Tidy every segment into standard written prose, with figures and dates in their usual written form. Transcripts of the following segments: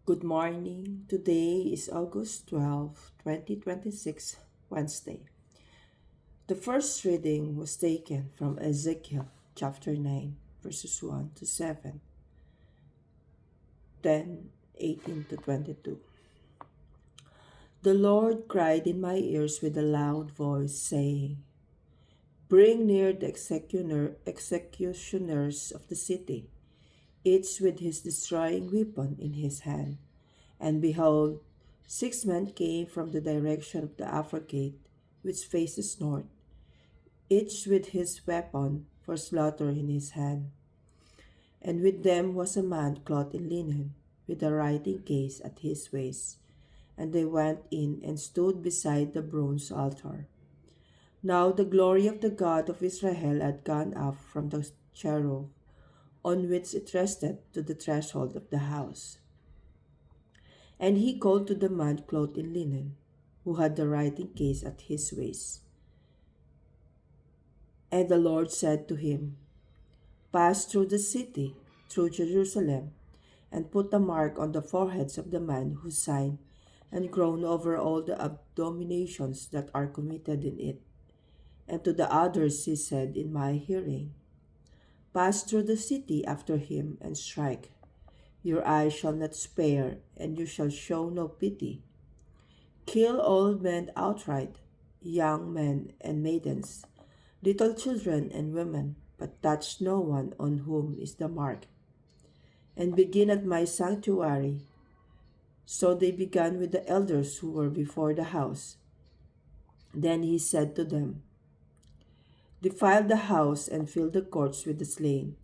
Good morning. Today is August 12, 2026, Wednesday. The first reading was taken from Ezekiel chapter 9, verses 1 to 7, 10, 18 to 22. The Lord cried in my ears with a loud voice, saying, Bring near the executioners of the city, each with his destroying weapon in his hand. And behold, 6 men came from the direction of the upper gate, which faces north, each with his weapon for slaughter in his hand. And with them was a man clothed in linen, with a writing case at his waist. And they went in and stood beside the bronze altar. Now the glory of the God of Israel had gone up from the cherub on which it rested to the threshold of the house. And he called to the man clothed in linen, who had the writing case at his waist. And the Lord said to him, Pass through the city, through Jerusalem, and put a mark on the foreheads of the man who signed and groaned over all the abominations that are committed in it. And to the others he said in my hearing, Pass through the city after him and strike. Your eye shall not spare, and you shall show no pity. Kill old men outright, young men and maidens, little children and women, but touch no one on whom is the mark. And begin at my sanctuary. So they began with the elders who were before the house. Then he said to them, Defile the house and fill the courts with the slain.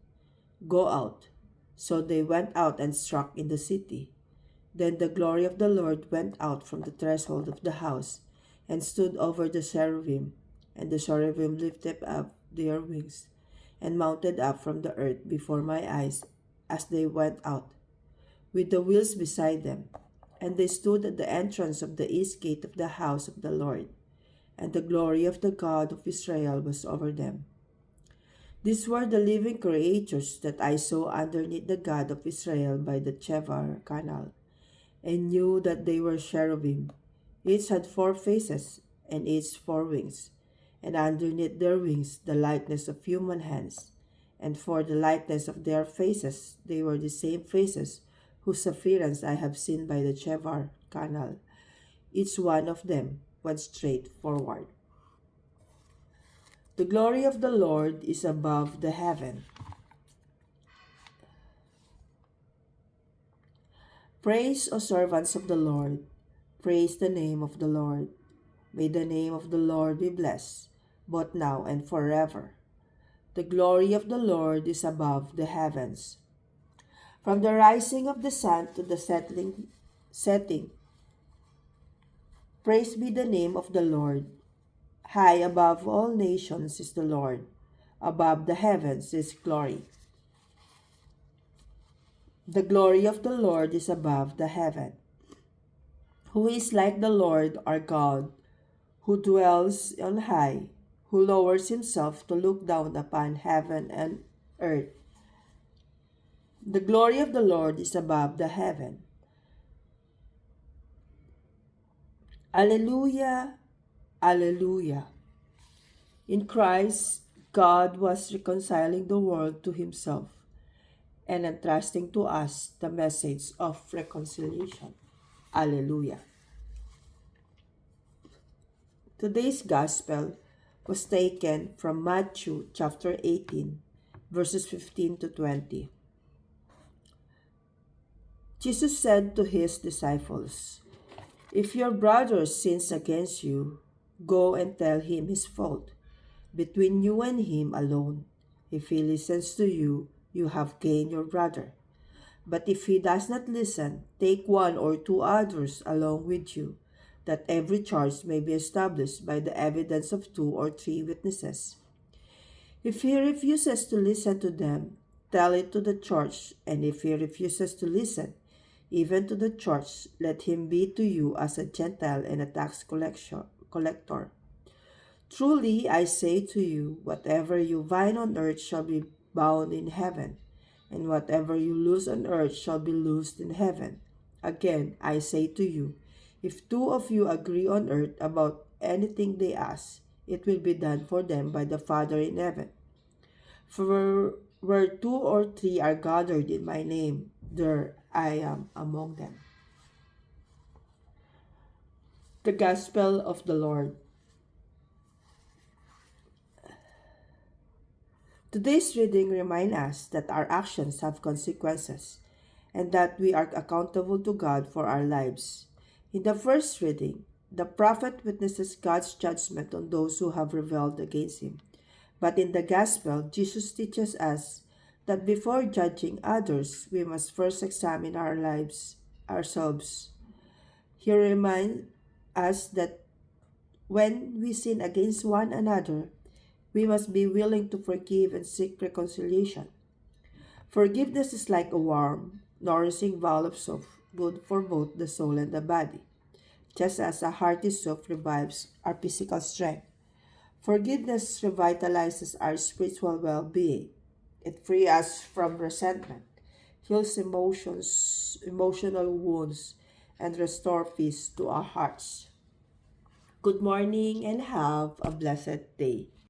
Go out. So they went out and struck in the city. Then the glory of the Lord went out from the threshold of the house, and stood over the cherubim. And the cherubim lifted up their wings, and mounted up from the earth before my eyes as they went out, with the wheels beside them. And they stood at the entrance of the east gate of the house of the Lord, and the glory of the God of Israel was over them. These were the living creatures that I saw underneath the God of Israel by the Chebar canal, and knew that they were cherubim. Each had 4 faces, and each 4 wings, and underneath their wings the likeness of human hands. And for the likeness of their faces, they were the same faces whose appearance I have seen by the Chebar canal. Each one of them went straight forward. The glory of the Lord is above the heaven. Praise, O servants of the Lord. Praise the name of the Lord. May the name of the Lord be blessed, both now and forever. The glory of the Lord is above the heavens. From the rising of the sun to the setting, praise be the name of the Lord. High above all nations is the Lord. Above the heavens is glory. The glory of the Lord is above the heaven. Who is like the Lord our God, who dwells on high, who lowers himself to look down upon heaven and earth. The glory of the Lord is above the heaven. Alleluia, Alleluia. In Christ, God was reconciling the world to himself and entrusting to us the message of reconciliation. Alleluia. Today's Gospel was taken from Matthew chapter 18, verses 15 to 20. Jesus said to his disciples, If your brother sins against you, go and tell him his fault, between you and him alone. If he listens to you, you have gained your brother. But if he does not listen, take 1 or 2 others along with you, that every charge may be established by the evidence of 2 or 3 witnesses. If he refuses to listen to them, tell it to the church, and if he refuses to listen, even to the church, let him be to you as a Gentile and a tax collector. Truly, I say to you, whatever you bind on earth shall be bound in heaven, and whatever you loose on earth shall be loosed in heaven. Again, I say to you, if two of you agree on earth about anything they ask, it will be done for them by the Father in heaven. For where two or three are gathered in my name, there I am among them. The Gospel of the Lord. Today's reading reminds us that our actions have consequences and that we are accountable to God for our lives. In the first reading, the prophet witnesses God's judgment on those who have rebelled against him. But in the Gospel, Jesus teaches us that before judging others, we must first examine our lives ourselves. He reminds us that when we sin against one another, we must be willing to forgive and seek reconciliation. Forgiveness is like a warm, nourishing bowl of soup, good for both the soul and the body, just as a hearty soup revives our physical strength. Forgiveness revitalizes our spiritual well being. It frees us from resentment, heals emotional wounds, and restores peace to our hearts. Good morning and have a blessed day.